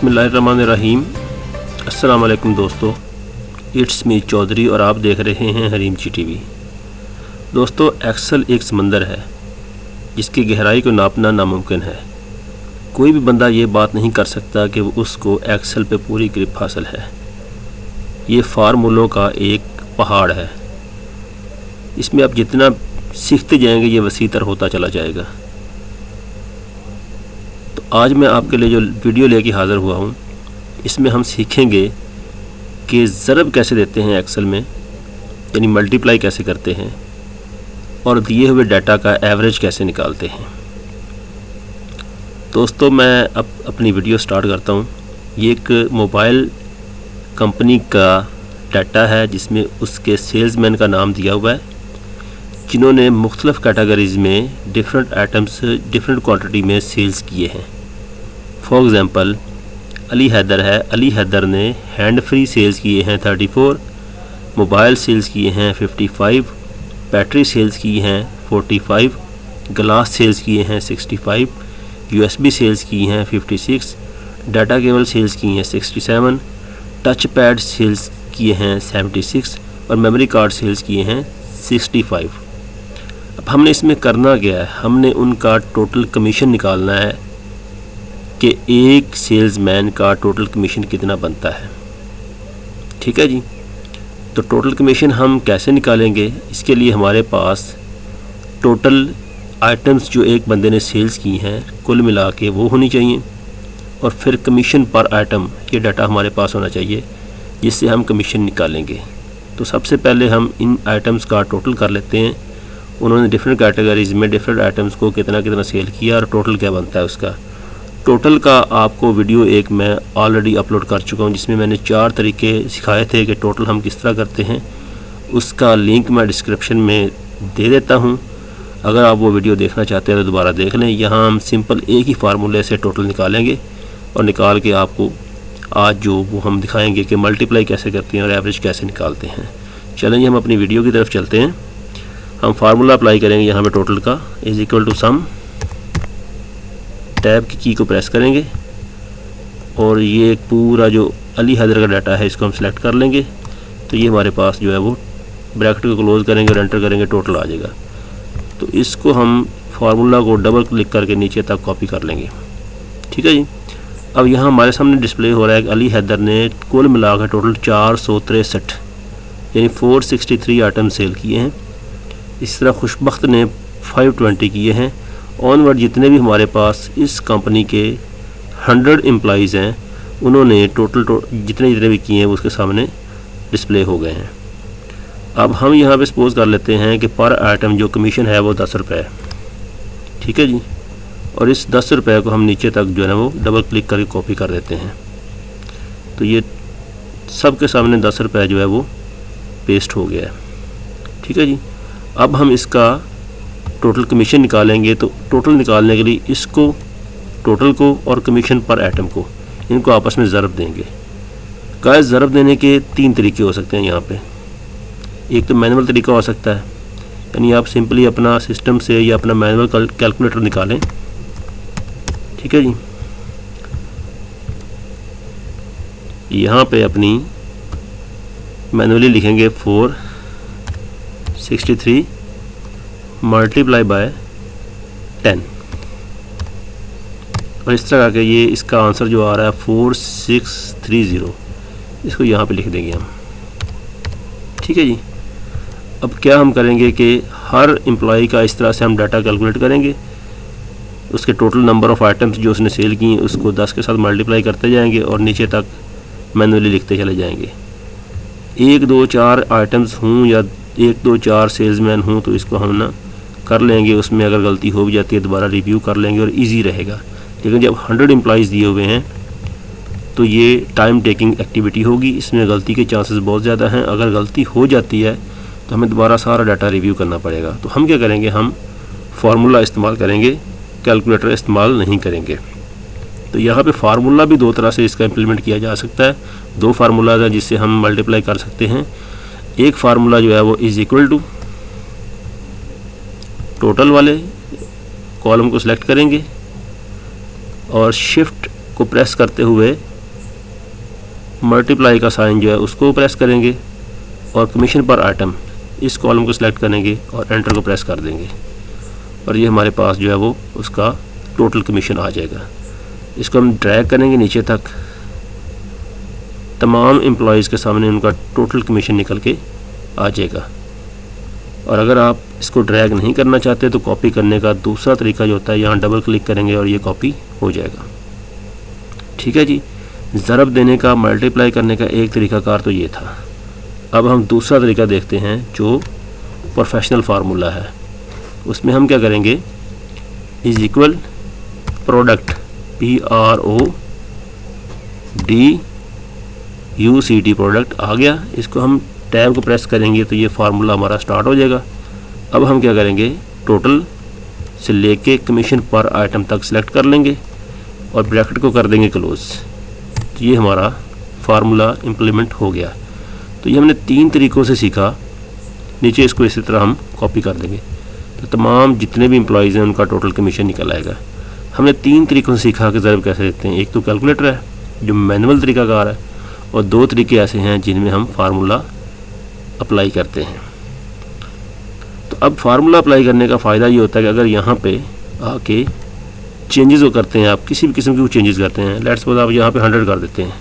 बिस्मिल्लाहिर्रहमानिर्रहीम। अस्सलाम वालेकुम दोस्तों, इट्स मी चौधरी और आप देख रहे हैं हरीम ची टीवी। दोस्तों, एक्सेल एक समंदर है जिसकी गहराई को नापना नामुमकिन है। कोई भी बंदा ये बात नहीं कर सकता कि वो उसको एक्सेल पे पूरी ग्रिप हासिल है। ये फार्मूलों का एक पहाड़ है, इसमें आप जितना सीखते जाएंगे ये वसीतर होता चला जाएगा। तो आज मैं आपके लिए जो वीडियो लेके हाज़िर हुआ हूँ, इसमें हम सीखेंगे कि ज़रब कैसे देते हैं एक्सेल में, यानी मल्टीप्लाई कैसे करते हैं और दिए हुए डाटा का एवरेज कैसे निकालते हैं। दोस्तों, मैं अब अपनी वीडियो स्टार्ट करता हूँ। ये एक मोबाइल कंपनी का डाटा है जिसमें उसके सेल्समैन का नाम दिया हुआ है, जिन्होंने मुख्तलिफ़ कैटेगरीज़ में डिफरेंट आइटम्स डिफरेंट क्वांटिटी में सेल्स किए हैं। फॉर एग्ज़ाम्पल, अली हैदर है। अली हैदर ने हैंड फ्री सेल्स किए हैं 34, मोबाइल सेल्स किए हैं 55, बैटरी सेल्स की हैं 45, ग्लास सेल्स किए हैं 65, USB सेल्स की हैं 56, डाटा केबल सेल्स की हैं 67, टच पैड सेल्स किए हैं 76 और मेमोरी कार्ड सेल्स किए हैं 65। अब हमने इसमें करना क्या है, हमने उनका टोटल कमीशन निकालना है कि एक सेल्समैन का टोटल कमीशन कितना बनता है। ठीक है जी। तो टोटल कमीशन हम कैसे निकालेंगे, इसके लिए हमारे पास टोटल आइटम्स जो एक बंदे ने सेल्स की हैं कुल मिला के वो होनी चाहिए, और फिर कमीशन पर आइटम ये डाटा हमारे पास होना चाहिए जिससे हम कमीशन निकालेंगे। तो सबसे पहले हम इन आइटम्स का टोटल कर लेते हैं। उन्होंने डिफरेंट कैटेगरीज़ में डिफरेंट आइटम्स को कितना कितना सेल किया और टोटल क्या बनता है उसका। टोटल का आपको वीडियो एक मैं ऑलरेडी अपलोड कर चुका हूँ, जिसमें मैंने 4 तरीके सिखाए थे कि टोटल हम किस तरह करते हैं। उसका लिंक मैं डिस्क्रिप्शन में दे देता हूँ, अगर आप वो वीडियो देखना चाहते हैं तो दोबारा देख लें। यहाँ हम सिंपल एक ही फार्मूले से टोटल निकालेंगे और निकाल के आपको आज जो वो हम दिखाएंगे कि मल्टीप्लाई कैसे करते हैं और एवरेज कैसे निकालते हैं। चलेंगे हम अपनी वीडियो की तरफ चलते हैं। हम फार्मूला अप्लाई करेंगे यहाँ पे टोटल का, is equal to sum. Tab की को प्रेस करेंगे और ये एक पूरा जो अली हैदर का डाटा है इसको हम सेलेक्ट कर लेंगे। तो ये हमारे पास जो है वो ब्रैकेट को क्लोज़ करेंगे और एंटर करेंगे, टोटल आ जाएगा। तो इसको हम फार्मूला को डबल क्लिक करके नीचे तक कॉपी कर लेंगे। ठीक है जी। अब यहाँ हमारे सामने डिस्प्ले हो रहा है कि अली हैदर ने कुल मिलाकर टोटल 463 यानी 463 आइटम सेल किए हैं। इस तरह खुशबख्त ने 520 किए हैं। ऑनवर्ड जितने भी हमारे पास इस कंपनी के 100 एम्प्लॉइज़ हैं, उन्होंने टोटल जितने भी किए हैं वो उसके सामने डिस्प्ले हो गए हैं। अब हम यहाँ पे सपोज कर लेते हैं कि पर आइटम जो कमीशन है वो 10 रुपये है। ठीक है जी। और इस 10 रुपये को हम नीचे तक जो है ना वो डबल क्लिक करके कॉपी कर देते हैं। तो ये सब के सामने 10 रुपये जो है वो पेस्ट हो गया है। ठीक है जी। अब हम इसका टोटल कमीशन निकालेंगे। तो टोटल निकालने के लिए इसको टोटल को और कमीशन पर आइटम को इनको आपस में ज़रब देंगे। गाइस, ज़रब देने के 3 तरीके हो सकते हैं यहाँ पे। एक तो मैनुअल तरीका हो सकता है, यानी आप सिंपली अपना सिस्टम से या अपना मैनुअल कैलकुलेटर निकालें। ठीक है जी। यहाँ पे अपनी मैनुअली लिखेंगे 463 मल्टीप्लाई बाय 10 और इस तरह करके ये इसका आंसर जो आ रहा है 4630, इसको यहाँ पे लिख देंगे हम। ठीक है जी। अब क्या हम करेंगे कि हर एम्प्लॉई का इस तरह से हम डाटा कैलकुलेट करेंगे। उसके टोटल नंबर ऑफ़ आइटम्स जो उसने सेल की उसको 10 के साथ मल्टीप्लाई करते जाएंगे और नीचे तक मैनुअली लिखते चले जाएंगे। 1 2 4 आइटम्स हों या 1 2 4 सेल्समैन हों तो इसको हम ना कर लेंगे। उसमें अगर गलती हो भी जाती है दोबारा रिव्यू कर लेंगे और इजी रहेगा। लेकिन जब 100 एम्प्लॉइज़ दिए हुए हैं तो ये टाइम टेकिंग एक्टिविटी होगी, इसमें गलती के चांसेस बहुत ज़्यादा हैं। अगर गलती हो जाती है तो हमें दोबारा सारा डाटा रिव्यू करना पड़ेगा। तो हम क्या करेंगे, हम फार्मूला इस्तेमाल करेंगे, कैलकुलेटर इस्तेमाल नहीं करेंगे। तो यहाँ पे फार्मूला भी 2 तरह से इसका इम्प्लीमेंट किया जा सकता है। 2 फार्मूलाज हैं जिससे हम मल्टीप्लाई कर सकते हैं। एक फार्मूला जो है वो इज़ इक्वल टू टोटल वाले कॉलम को सिलेक्ट करेंगे और शिफ्ट को प्रेस करते हुए मल्टीप्लाई का साइन जो है उसको प्रेस करेंगे और कमीशन पर आइटम इस कॉलम को सिलेक्ट करेंगे और एंटर को प्रेस कर देंगे और ये हमारे पास जो है वो उसका टोटल कमीशन आ जाएगा। इसको हम ड्रैग करेंगे नीचे तक, तमाम एम्प्लॉयज़ के सामने उनका टोटल कमीशन निकल के आ जाएगा। और अगर आप इसको ड्रैग नहीं करना चाहते तो कॉपी करने का दूसरा तरीका जो होता है, यहाँ डबल क्लिक करेंगे और ये कॉपी हो जाएगा। ठीक है जी, ज़रब देने का, मल्टीप्लाई करने का एक तरीकाकार तो ये था। अब हम दूसरा तरीका देखते हैं जो प्रोफेशनल फार्मूला है। उसमें हम क्या करेंगे, is equal product PRODUCT product आ गया। इसको हम टैब को प्रेस करेंगे तो ये फार्मूला हमारा स्टार्ट हो जाएगा। अब हम क्या करेंगे, टोटल से लेके कमीशन पर आइटम तक सिलेक्ट कर लेंगे और ब्रैकेट को कर देंगे क्लोज। तो ये हमारा फार्मूला इम्प्लीमेंट हो गया। तो ये हमने 3 तरीक़ों से सीखा। नीचे इसको इसी तरह हम कॉपी कर देंगे तो तमाम जितने भी एम्प्लॉयज़ हैं उनका टोटल कमीशन निकल आएगा। हमने 3 तरीक़ों से सीखा कि ज़रब कैसे देते हैं। एक तो कैलकुलेटर है जो मैनुअल तरीक़ाकार है और 2 तरीके ऐसे हैं जिनमें हम फार्मूला अप्लाई करते हैं। तो अब फार्मूला अप्लाई करने का फ़ायदा ये होता है कि अगर यहाँ पे आके चेंजेस वो करते हैं, आप किसी भी किस्म के चेंजेस करते हैं, लेट्स सपोज आप यहाँ पे 100 कर देते हैं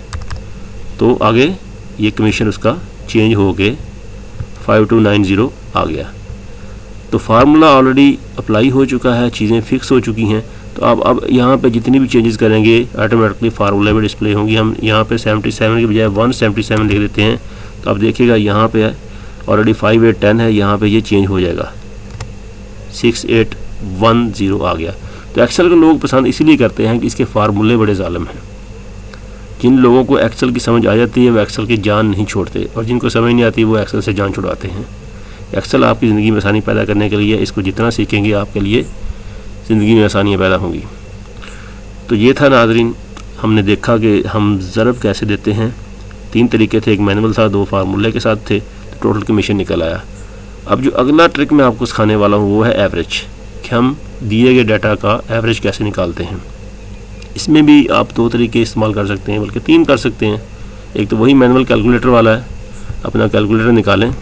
तो आगे ये कमीशन उसका चेंज हो के 5290 आ गया। तो फार्मूला ऑलरेडी अप्लाई हो चुका है, चीज़ें फिक्स हो चुकी हैं। तो आप अब यहाँ पे जितनी भी चेंजेस करेंगे ऑटोमेटिकली फार्मूला में डिस्प्ले होंगी। हम यहाँ पे 77 के बजाय 177 लिख देते हैं तो आप देखिएगा यहाँ पे ऑलरेडी 5810 है, यहाँ पे ये चेंज हो जाएगा 6810 आ गया। तो एक्सेल के लोग पसंद इसीलिए करते हैं कि इसके फार्मूले बड़े ज़ालिम हैं। जिन लोगों को एक्सेल की समझ आ जाती है वो एक्सेल की जान नहीं छोड़ते और जिनको समझ नहीं आती वो एक्सेल से जान छुड़ाते हैं। एक्सेल आपकी ज़िंदगी में आसानी पैदा करने के लिए, इसको जितना सीखेंगे आपके लिए ज़िंदगी में आसानियाँ पैदा होंगी। तो ये था नाज़रीन, हमने देखा कि हम ज़रब कैसे देते हैं। 3 तरीके थे, एक मैनुअल था, 2 फार्मूले के साथ थे, तो टोटल कमीशन निकल आया। अब जो अगला ट्रिक मैं आपको सिखाने वाला हूँ वो है एवरेज, कि हम दिए गए डाटा का एवरेज कैसे निकालते हैं। इसमें भी आप 2 तरीके इस्तेमाल कर सकते हैं, बल्कि 3 कर सकते हैं। एक तो वही मैनुअल कैलकुलेटर वाला है, अपना कैलकुलेटर निकालें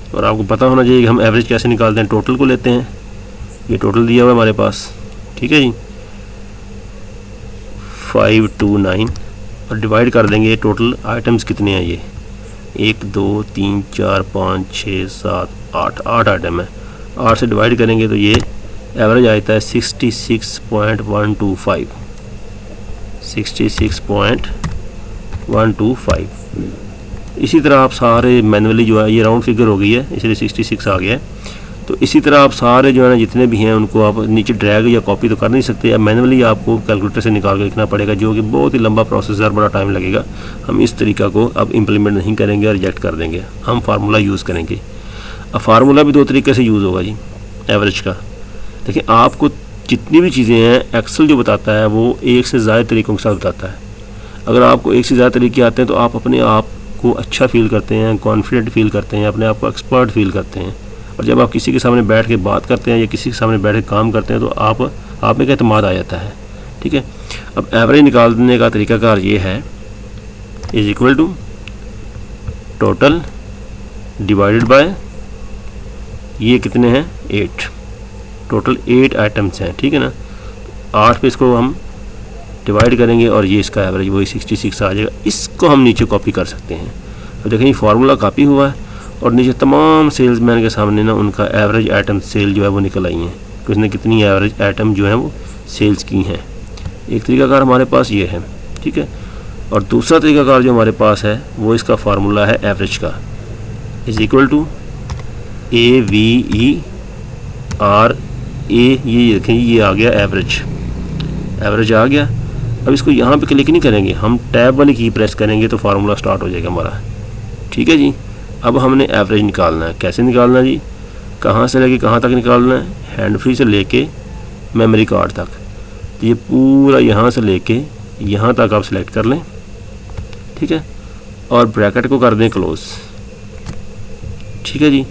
और आपको पता होना चाहिए कि हम एवरेज कैसे निकालते हैं। टोटल को लेते हैं, ये टोटल दिया हुआ है हमारे पास, ठीक है जी, 529 और डिवाइड कर देंगे टोटल आइटम्स कितने हैं। ये 1 2 3 4 5 6 7 8 आइटम है। 8 से डिवाइड करेंगे तो ये एवरेज आता है 66.125 66.125। इसी तरह आप सारे मैनुअली जो है, ये राउंड फिगर हो गई है इसलिए 66 आ गया है। तो इसी तरह आप सारे जो है ना जितने भी हैं उनको आप नीचे ड्रैग या कॉपी तो कर नहीं सकते, या मैनुअली आपको कैलकुलेटर से निकाल कर लिखना पड़ेगा, जो कि बहुत ही लंबा प्रोसेस है, बड़ा टाइम लगेगा। हम इस तरीका को अब इम्प्लीमेंट नहीं करेंगे और रिजेक्ट कर देंगे, हम फार्मूला यूज़ करेंगे। अब फार्मूला भी 2 तरीके से यूज़ होगा जी एवरेज का। देखिए आपको जितनी भी चीज़ें हैं एक्सेल जो बताता है वो 1 से ज़्यादा तरीक़ों के साथ बताता है। अगर आपको 1 से ज़्यादा तरीके आते हैं तो आप अपने आप को अच्छा फील करते हैं, कॉन्फिडेंट फील करते हैं, अपने आप को एक्सपर्ट फील करते हैं। और जब आप किसी के सामने बैठ के बात करते हैं या किसी के सामने बैठ के काम करते हैं तो आप में एक एतमाद आ जाता है। ठीक है, अब एवरेज निकालने का तरीकाकार ये है, is equal to total divided by ये कितने हैं 8, टोटल 8 आइटम्स हैं, ठीक है ना। 8 पे इसको हम डिवाइड करेंगे और ये इसका एवरेज वही 66 आ जाएगा। इसको हम नीचे कॉपी कर सकते हैं। अब देखें ये फार्मूला कॉपी हुआ है और नीचे तमाम सेल्समैन के सामने ना उनका एवरेज आइटम सेल जो है वो निकल आई हैं कि उसने कितनी एवरेज आइटम जो है वो सेल्स की हैं। एक तरीकाकार हमारे पास ये है, ठीक है। और दूसरा तरीकाकार जो हमारे पास है वो इसका फार्मूला है एवरेज का, इज इक्वल टू AVERA। ये देखें ये आ गया एवरेज, एवरेज आ गया। अब इसको यहाँ पे क्लिक नहीं करेंगे, हम टैब वाली की प्रेस करेंगे तो फार्मूला स्टार्ट हो जाएगा हमारा, ठीक है जी। अब हमने एवरेज निकालना है। कैसे निकालना है जी, कहाँ से लेके कहाँ तक निकालना है, हैंड फ्री से लेके मेमोरी कार्ड तक। तो ये पूरा यहाँ से लेके यहाँ तक आप सेलेक्ट कर लें, ठीक है, और ब्रैकेट को कर दें क्लोज, ठीक है जी,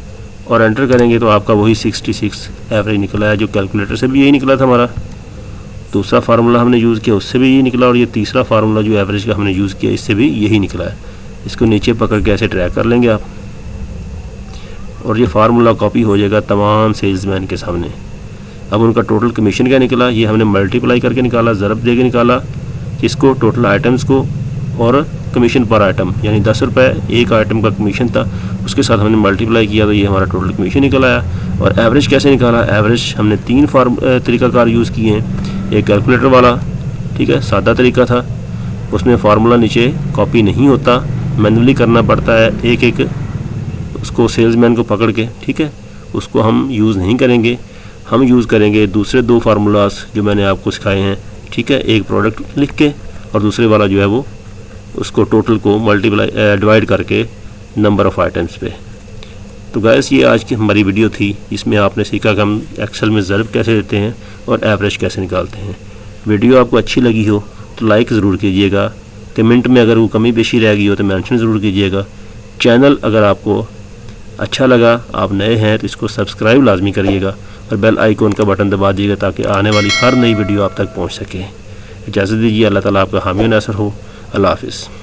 और एंटर करेंगे तो आपका वही 66 एवरेज निकला है जो कैलकुलेटर से भी यही निकला था हमारा। दूसरा फार्मूला हमने यूज़ किया उससे भी ये निकला, और ये तीसरा फार्मूला जो एवरेज का हमने यूज़ किया इससे भी यही निकला है। इसको नीचे पकड़ के ऐसे ट्रैक कर लेंगे आप, और ये फार्मूला कॉपी हो जाएगा तमाम सेल्समैन के सामने। अब उनका टोटल कमीशन क्या निकला, ये हमने मल्टीप्लाई करके निकाला, ज़रब दे के निकाला इसको, टोटल आइटम्स को और कमीशन पर आइटम, यानी 10 रुपये एक आइटम का कमीशन था, उसके साथ हमने मल्टीप्लाई किया तो ये हमारा टोटल कमीशन निकल आया। और एवरेज कैसे निकाला, एवरेज हमने 3 तरीक़ाकार यूज़ किए हैं। एक कैलकुलेटर वाला, ठीक है, सादा तरीका था, उसमें फार्मूला नीचे कॉपी नहीं होता, मैनुअली करना पड़ता है एक एक उसको सेल्समैन को पकड़ के, ठीक है, उसको हम यूज़ नहीं करेंगे। हम यूज़ करेंगे दूसरे 2 फार्मूलाज जो मैंने आपको सिखाए हैं, ठीक है, एक प्रोडक्ट लिख के और दूसरे वाला जो है वो उसको टोटल को मल्टीप्लाई डिवाइड करके नंबर ऑफ़ आइटम्स पे। तो गाइस ये आज की हमारी वीडियो थी, इसमें आपने सीखा कि हम एक्सेल में ज़रब कैसे देते हैं और एवरेज कैसे निकालते हैं। वीडियो आपको अच्छी लगी हो तो लाइक ज़रूर कीजिएगा, कमेंट में अगर वो कमी पेशी रह गई हो तो मेंशन ज़रूर कीजिएगा। चैनल अगर आपको अच्छा लगा, आप नए हैं तो इसको सब्सक्राइब लाजमी करिएगा और बेल आइकॉन का बटन दबा दीजिएगा ताकि आने वाली हर नई वीडियो आप तक पहुंच सके। इजाज़त दीजिए, अल्लाह ताला आपका हामी नासर हो। अल्लाह हाफ़िज़।